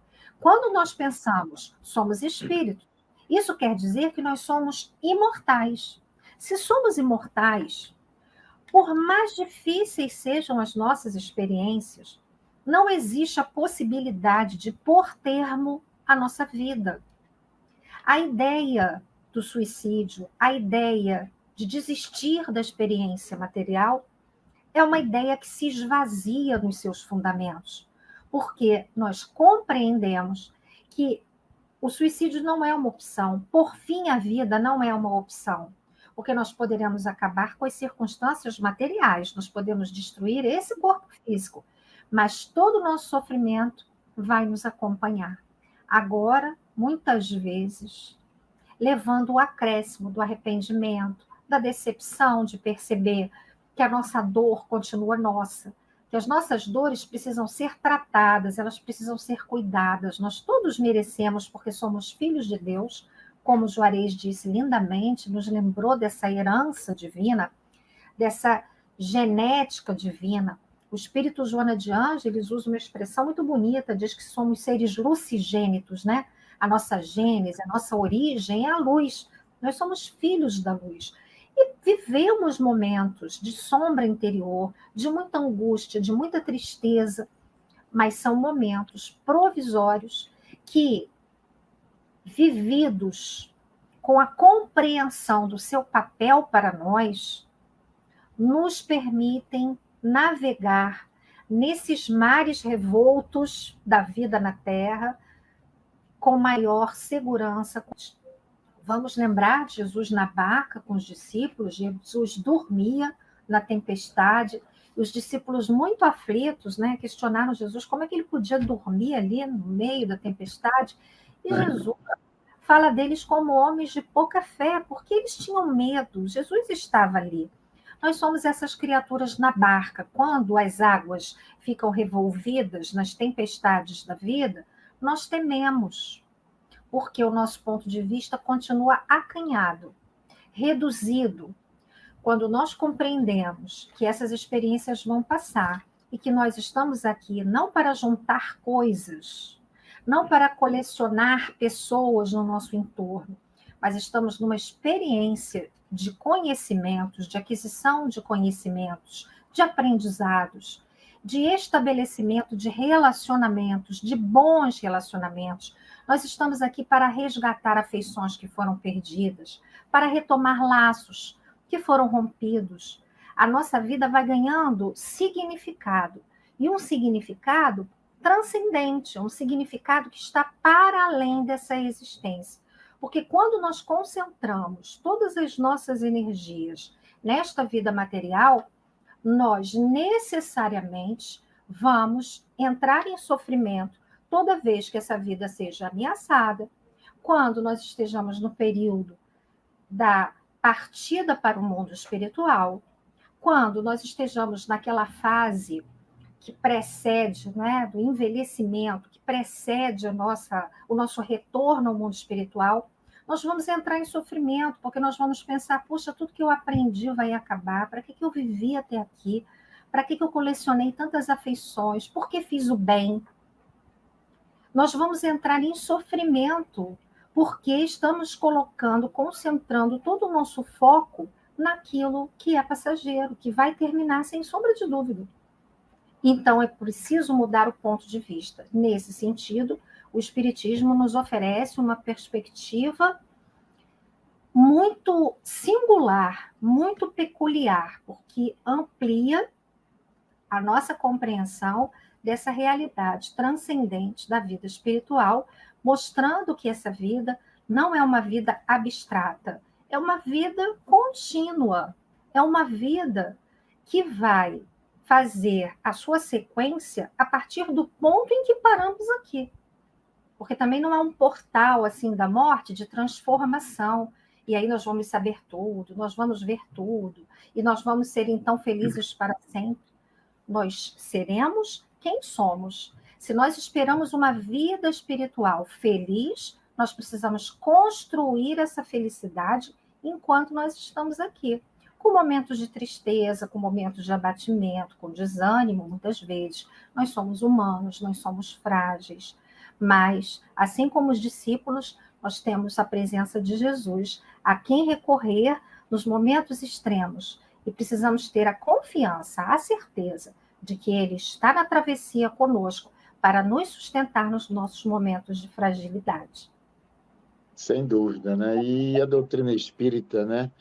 Quando nós pensamos, somos espíritos, isso quer dizer que nós somos imortais. Se somos imortais, por mais difíceis sejam as nossas experiências, não existe a possibilidade de pôr termo à nossa vida. A ideia do suicídio, a ideia de desistir da experiência material, é uma ideia que se esvazia nos seus fundamentos, porque nós compreendemos que o suicídio não é uma opção, por fim a vida não é uma opção, porque nós poderemos acabar com as circunstâncias materiais, nós podemos destruir esse corpo físico, mas todo o nosso sofrimento vai nos acompanhar. Agora, muitas vezes, levando o acréscimo do arrependimento, da decepção de perceber que a nossa dor continua nossa, que as nossas dores precisam ser tratadas, elas precisam ser cuidadas. Nós todos merecemos, porque somos filhos de Deus, como Juarez disse lindamente, nos lembrou dessa herança divina, dessa genética divina. O espírito Joana de Ângeles usa uma expressão muito bonita, diz que somos seres lucigênitos, né? A nossa gênese, a nossa origem é a luz. Nós somos filhos da luz. E vivemos momentos de sombra interior, de muita angústia, de muita tristeza, mas são momentos provisórios que, vividos com a compreensão do seu papel para nós, nos permitem navegar nesses mares revoltos da vida na Terra com maior segurança. Vamos lembrar de Jesus na barca com os discípulos, Jesus dormia na tempestade, os discípulos muito aflitos, né, questionaram Jesus como é que ele podia dormir ali no meio da tempestade, e Jesus fala deles como homens de pouca fé, porque eles tinham medo. Jesus estava ali. Nós somos essas criaturas na barca. Quando as águas ficam revolvidas nas tempestades da vida, nós tememos, porque o nosso ponto de vista continua acanhado, reduzido. Quando nós compreendemos que essas experiências vão passar e que nós estamos aqui não para juntar coisas, não para colecionar pessoas no nosso entorno, mas estamos numa experiência de conhecimentos, de aquisição de conhecimentos, de aprendizados, de estabelecimento de relacionamentos, de bons relacionamentos. Nós estamos aqui para resgatar afeições que foram perdidas, para retomar laços que foram rompidos. A nossa vida vai ganhando significado, e um significado transcendente, um significado que está para além dessa existência. Porque quando nós concentramos todas as nossas energias nesta vida material, nós necessariamente vamos entrar em sofrimento toda vez que essa vida seja ameaçada, quando nós estejamos no período da partida para o mundo espiritual, quando nós estejamos naquela fase que precede, né, do envelhecimento, que precede o nosso retorno ao mundo espiritual, nós vamos entrar em sofrimento, porque nós vamos pensar, puxa, tudo que eu aprendi vai acabar, para que eu vivi até aqui? Para que eu colecionei tantas afeições? Por que fiz o bem? Nós vamos entrar em sofrimento, porque estamos concentrando todo o nosso foco naquilo que é passageiro, que vai terminar sem sombra de dúvida. Então, é preciso mudar o ponto de vista. Nesse sentido, o Espiritismo nos oferece uma perspectiva muito singular, muito peculiar, porque amplia a nossa compreensão dessa realidade transcendente da vida espiritual, mostrando que essa vida não é uma vida abstrata, é uma vida contínua, é uma vida que vai fazer a sua sequência a partir do ponto em que paramos aqui. Porque também não é um portal assim da morte de transformação, e aí nós vamos saber tudo, nós vamos ver tudo, e nós vamos ser então felizes para sempre. Nós seremos quem somos. Se nós esperamos uma vida espiritual feliz, nós precisamos construir essa felicidade enquanto nós estamos aqui. Com momentos de tristeza, com momentos de abatimento, com desânimo, muitas vezes. Nós somos humanos, nós somos frágeis. Mas, assim como os discípulos, nós temos a presença de Jesus, a quem recorrer nos momentos extremos. E precisamos ter a confiança, a certeza de que Ele está na travessia conosco para nos sustentar nos nossos momentos de fragilidade. Sem dúvida, né? E a doutrina espírita, né?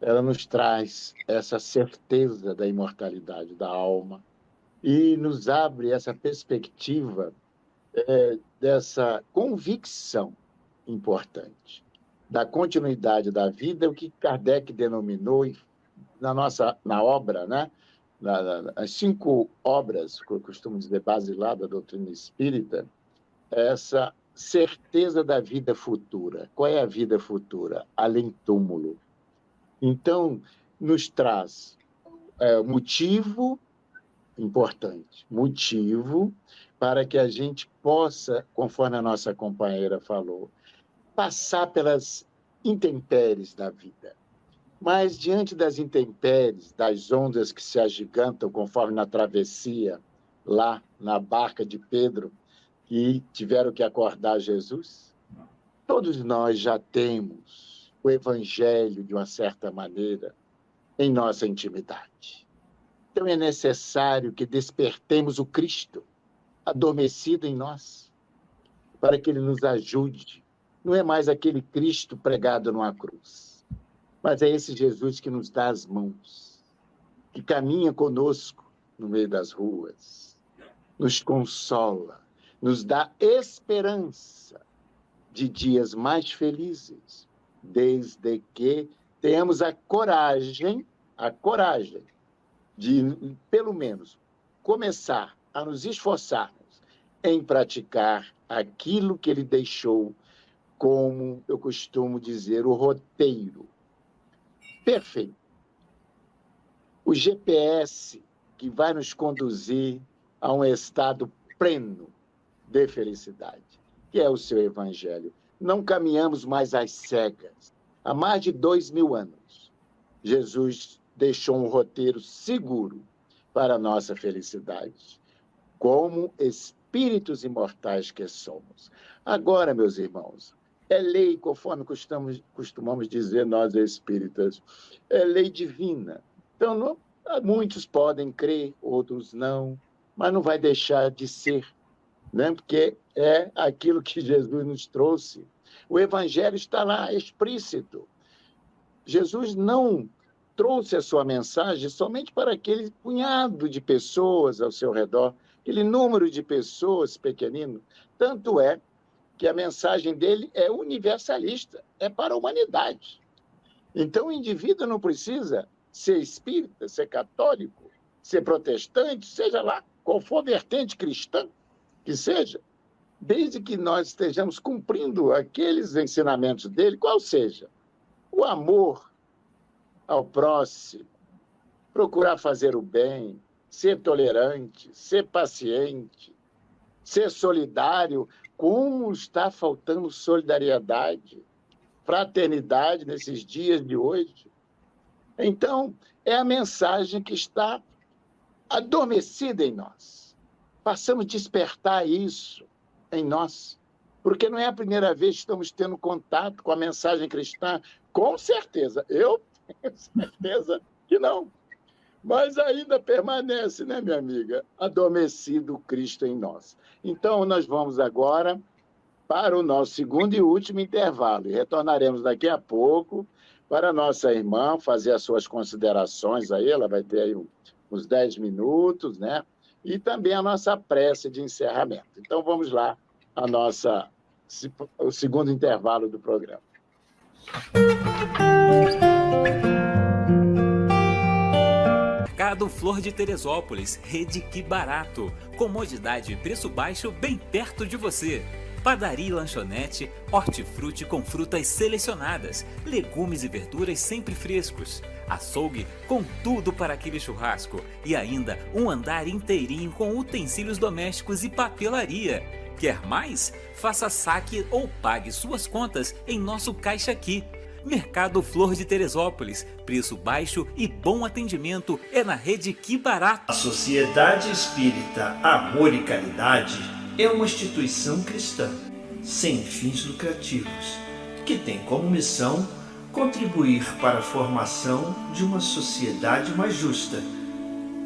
Ela nos traz essa certeza da imortalidade da alma e nos abre essa perspectiva dessa convicção importante da continuidade da vida, o que Kardec denominou na obra, né? As 5 obras, que eu costumo dizer, basilar da doutrina espírita, essa certeza da vida futura. Qual é a vida futura? Além túmulo. Então, nos traz motivo importante, motivo para que a gente possa, conforme a nossa companheira falou, passar pelas intempéries da vida. Mas, diante das intempéries, das ondas que se agigantam, conforme na travessia, lá na barca de Pedro, que tiveram que acordar Jesus, todos nós já temos o Evangelho, de uma certa maneira, em nossa intimidade. Então, é necessário que despertemos o Cristo adormecido em nós, para que Ele nos ajude. Não é mais aquele Cristo pregado numa cruz, mas é esse Jesus que nos dá as mãos, que caminha conosco no meio das ruas, nos consola, nos dá esperança de dias mais felizes, desde que tenhamos a coragem de, pelo menos, começar a nos esforçarmos em praticar aquilo que Ele deixou como eu costumo dizer, o roteiro perfeito. O GPS que vai nos conduzir a um estado pleno de felicidade, que é o seu Evangelho. Não caminhamos mais às cegas. Há mais de 2000 anos, Jesus deixou um roteiro seguro para a nossa felicidade, como espíritos imortais que somos. Agora, meus irmãos, é lei, conforme costumamos dizer nós espíritas, é lei divina. Então, muitos podem crer, outros não, mas não vai deixar de ser, né? Porque é aquilo que Jesus nos trouxe. O Evangelho está lá explícito. Jesus não trouxe a sua mensagem somente para aquele punhado de pessoas ao seu redor, aquele número de pessoas pequenino. Tanto é que a mensagem dele é universalista, é para a humanidade. Então, o indivíduo não precisa ser espírita, ser católico, ser protestante, seja lá qual for a vertente cristã que seja, desde que nós estejamos cumprindo aqueles ensinamentos dele, qual seja o amor ao próximo, procurar fazer o bem, ser tolerante, ser paciente, ser solidário. Como está faltando solidariedade, fraternidade nesses dias de hoje? Então, é a mensagem que está adormecida em nós. Passamos a despertar isso em nós, porque não é a primeira vez que estamos tendo contato com a mensagem cristã. Com certeza, eu tenho certeza que não. Mas ainda permanece, né, minha amiga? Adormecido o Cristo em nós. Então, nós vamos agora para o nosso segundo e último intervalo. E retornaremos daqui a pouco para a nossa irmã fazer as suas considerações aí. Ela vai ter aí uns 10 minutos, né? E também a nossa prece de encerramento. Então, vamos lá, o segundo intervalo do programa. Mercado Flor de Teresópolis, Rede Que Barato. Comodidade e preço baixo bem perto de você. Padaria e lanchonete, hortifruti com frutas selecionadas, legumes e verduras sempre frescos, açougue com tudo para aquele churrasco e ainda um andar inteirinho com utensílios domésticos e papelaria. Quer mais? Faça saque ou pague suas contas em nosso Caixa Aqui. Mercado Flor de Teresópolis, preço baixo e bom atendimento é na Rede Que Barato. A Sociedade Espírita Amor e Caridade é uma instituição cristã, sem fins lucrativos, que tem como missão contribuir para a formação de uma sociedade mais justa,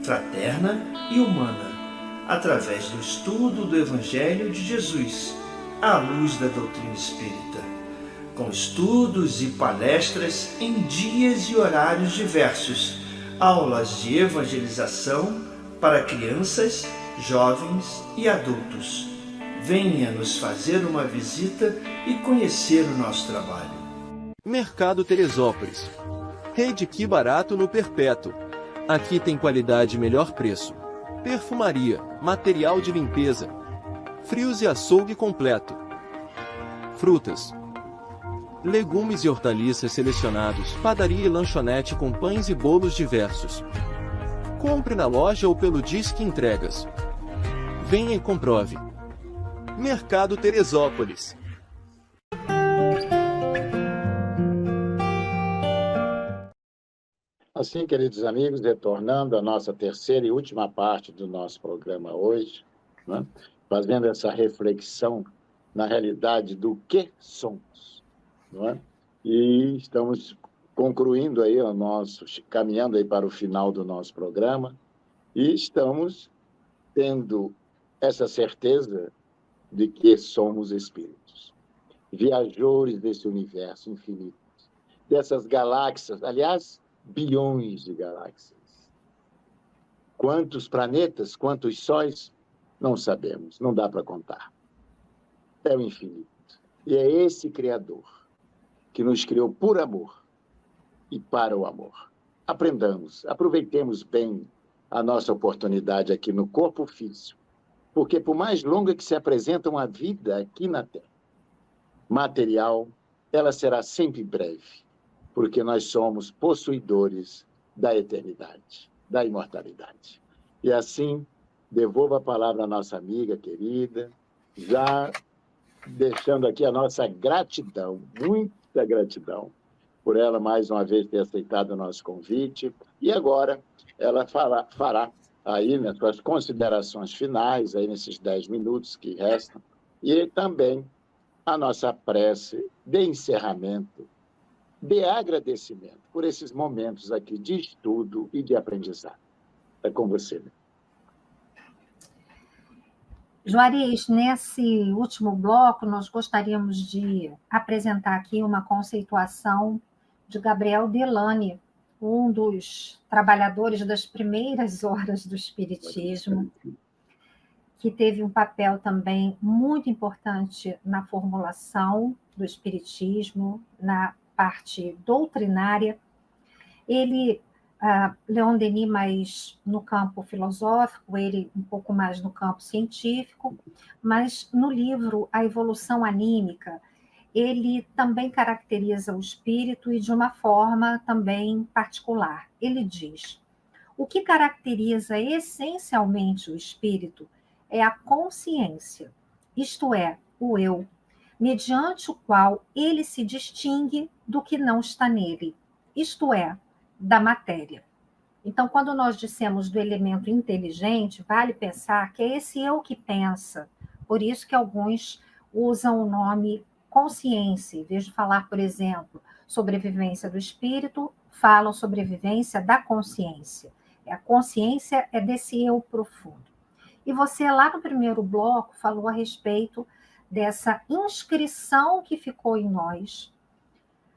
fraterna e humana, através do estudo do Evangelho de Jesus, à luz da doutrina espírita, com estudos e palestras em dias e horários diversos, aulas de evangelização para crianças, jovens e adultos. Venha nos fazer uma visita e conhecer o nosso trabalho. Mercado Teresópolis. Rede Que Barato no Perpétuo. Aqui tem qualidade e melhor preço. Perfumaria, material de limpeza, frios e açougue completo. Frutas, legumes e hortaliças selecionados, padaria e lanchonete com pães e bolos diversos. Compre na loja ou pelo Disque Entregas. Venha e comprove. Mercado Teresópolis. Assim, queridos amigos, retornando à nossa terceira e última parte do nosso programa hoje, né? Fazendo essa reflexão na realidade do que somos, não é? E estamos concluindo aí caminhando aí para o final do nosso programa, e estamos tendo essa certeza de que somos espíritos, viajores desse universo infinito, dessas galáxias, aliás, bilhões de galáxias. Quantos planetas, quantos sóis, não sabemos, não dá para contar. É o infinito. E é esse Criador que nos criou por amor e para o amor. Aprendamos, aproveitemos bem a nossa oportunidade aqui no corpo físico, porque por mais longa que se apresenta uma vida aqui na Terra, material, ela será sempre breve, porque nós somos possuidores da eternidade, da imortalidade. E assim, devolvo a palavra à nossa amiga querida, já deixando aqui a nossa gratidão, muita gratidão, por ela mais uma vez ter aceitado o nosso convite. E agora ela fará aí nas suas considerações finais, aí nesses 10 minutos que restam, e também a nossa prece de encerramento, de agradecimento por esses momentos aqui de estudo e de aprendizado. É com você. Juarez, nesse último bloco, nós gostaríamos de apresentar aqui uma conceituação de Gabriel Delane, um dos trabalhadores das primeiras horas do Espiritismo, que teve um papel também muito importante na formulação do Espiritismo, na parte doutrinária. Ele, Leon Denis mais no campo filosófico, ele um pouco mais no campo científico, mas no livro A Evolução Anímica, ele também caracteriza o espírito e de uma forma também particular. Ele diz: o que caracteriza essencialmente o espírito é a consciência, isto é, o eu, mediante o qual ele se distingue do que não está nele, isto é, da matéria. Então, quando nós dissemos do elemento inteligente, vale pensar que é esse eu que pensa. Por isso que alguns usam o nome consciência. Em vez de falar, por exemplo, sobrevivência do espírito, falam sobrevivência da consciência. A consciência é desse eu profundo. E você, lá no primeiro bloco, falou a respeito dessa inscrição que ficou em nós,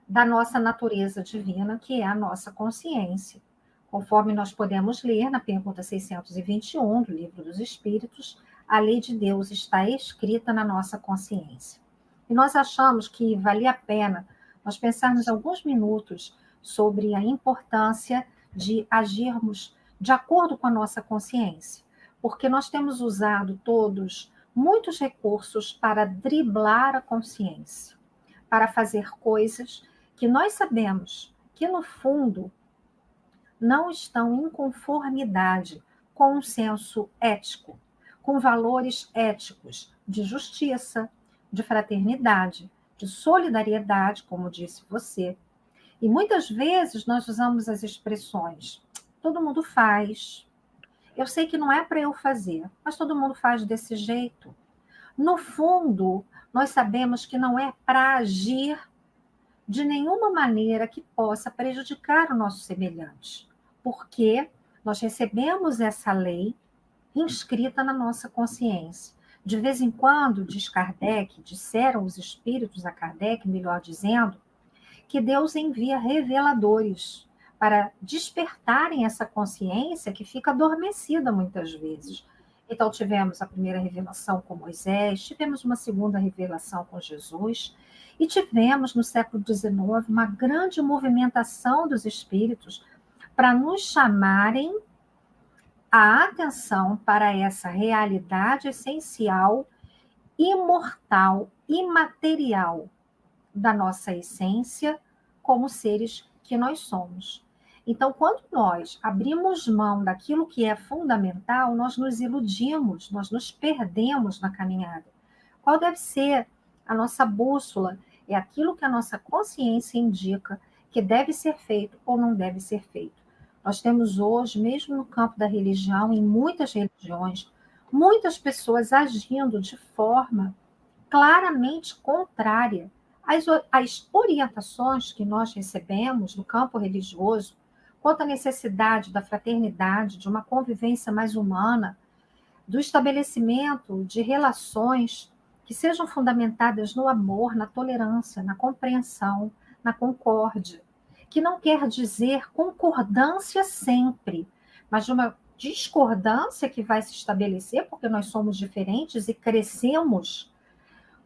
da nossa natureza divina, que é a nossa consciência. Conforme nós podemos ler na pergunta 621 do Livro dos Espíritos, a lei de Deus está escrita na nossa consciência. E nós achamos que valia a pena nós pensarmos alguns minutos sobre a importância de agirmos de acordo com a nossa consciência, porque nós temos usado todos muitos recursos para driblar a consciência, para fazer coisas que nós sabemos que, no fundo, não estão em conformidade com um senso ético, com valores éticos de justiça, de fraternidade, de solidariedade, como disse você. E muitas vezes nós usamos as expressões: todo mundo faz, eu sei que não é para eu fazer, mas todo mundo faz desse jeito. No fundo, nós sabemos que não é para agir de nenhuma maneira que possa prejudicar o nosso semelhante, porque nós recebemos essa lei inscrita na nossa consciência. De vez em quando, diz Kardec, disseram os espíritos a Kardec, melhor dizendo, que Deus envia reveladores para despertarem essa consciência que fica adormecida muitas vezes. Então, tivemos a primeira revelação com Moisés, tivemos uma segunda revelação com Jesus, e tivemos, no século XIX, uma grande movimentação dos espíritos para nos chamarem a atenção para essa realidade essencial, imortal, imaterial da nossa essência como seres que nós somos. Então, quando nós abrimos mão daquilo que é fundamental, nós nos iludimos, nós nos perdemos na caminhada. Qual deve ser a nossa bússola? É aquilo que a nossa consciência indica que deve ser feito ou não deve ser feito. Nós temos hoje, mesmo no campo da religião, em muitas religiões, muitas pessoas agindo de forma claramente contrária às orientações que nós recebemos no campo religioso, quanto à necessidade da fraternidade, de uma convivência mais humana, do estabelecimento de relações que sejam fundamentadas no amor, na tolerância, na compreensão, na concórdia, que não quer dizer concordância sempre, mas de uma discordância que vai se estabelecer, porque nós somos diferentes e crescemos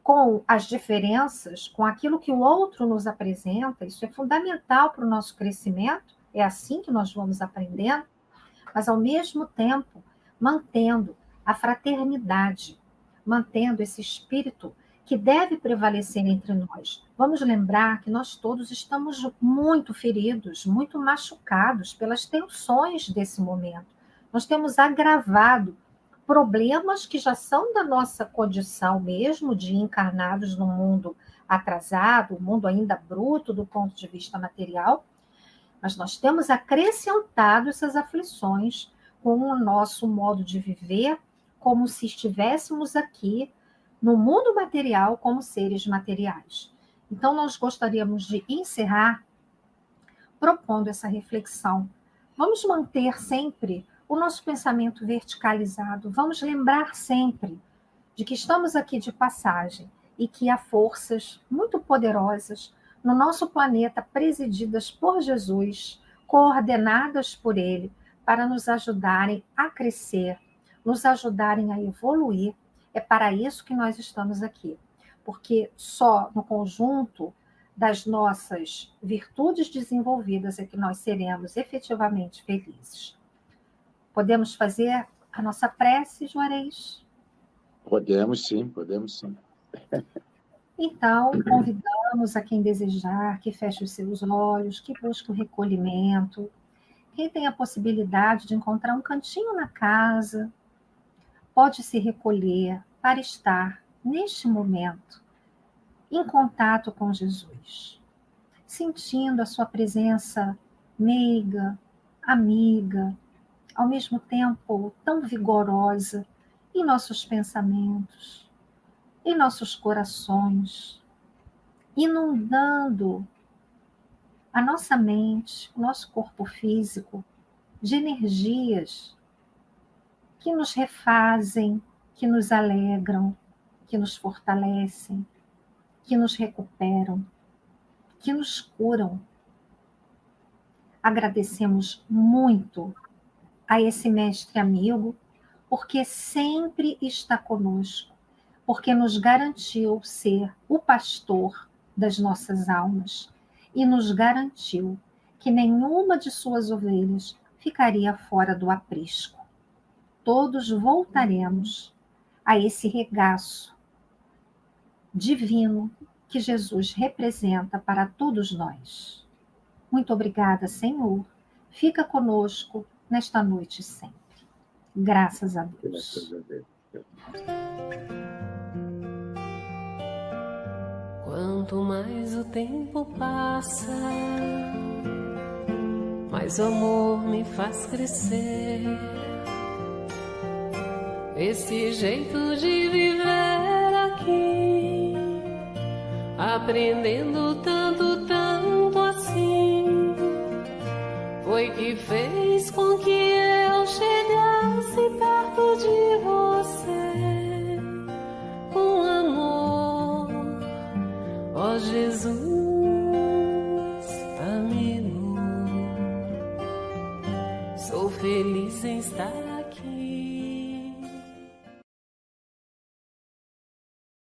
com as diferenças, com aquilo que o outro nos apresenta. Isso é fundamental para o nosso crescimento, é assim que nós vamos aprendendo, mas ao mesmo tempo mantendo a fraternidade, mantendo esse espírito que deve prevalecer entre nós. Vamos lembrar que nós todos estamos muito feridos, muito machucados pelas tensões desse momento. Nós temos agravado problemas que já são da nossa condição mesmo, de encarnados num mundo atrasado, um mundo ainda bruto do ponto de vista material, mas nós temos acrescentado essas aflições com o nosso modo de viver, como se estivéssemos aqui no mundo material como seres materiais. Então, nós gostaríamos de encerrar propondo essa reflexão. Vamos manter sempre o nosso pensamento verticalizado, vamos lembrar sempre de que estamos aqui de passagem e que há forças muito poderosas no nosso planeta presididas por Jesus, coordenadas por Ele, para nos ajudarem a crescer, nos ajudarem a evoluir. É para isso que nós estamos aqui, porque só no conjunto das nossas virtudes desenvolvidas é que nós seremos efetivamente felizes. Podemos fazer a nossa prece, Juarez? Podemos sim, podemos sim. Então, convidamos a quem desejar que feche os seus olhos, que busque o recolhimento. Quem tem a possibilidade de encontrar um cantinho na casa, pode se recolher para estar, neste momento, em contato com Jesus, sentindo a sua presença meiga, amiga, ao mesmo tempo tão vigorosa em nossos pensamentos, em nossos corações, inundando a nossa mente, o nosso corpo físico, de energias que nos refazem, que nos alegram, que nos fortalecem, que nos recuperam, que nos curam. Agradecemos muito a esse mestre amigo, porque sempre está conosco, porque nos garantiu ser o pastor das nossas almas e nos garantiu que nenhuma de suas ovelhas ficaria fora do aprisco. Todos voltaremos a esse regaço divino que Jesus representa para todos nós. Muito obrigada, Senhor. Fica conosco nesta noite sempre. Graças a Deus. Quanto mais o tempo passa, mais o amor me faz crescer. Esse jeito de viver aqui, aprendendo tanto, tanto assim, foi que fez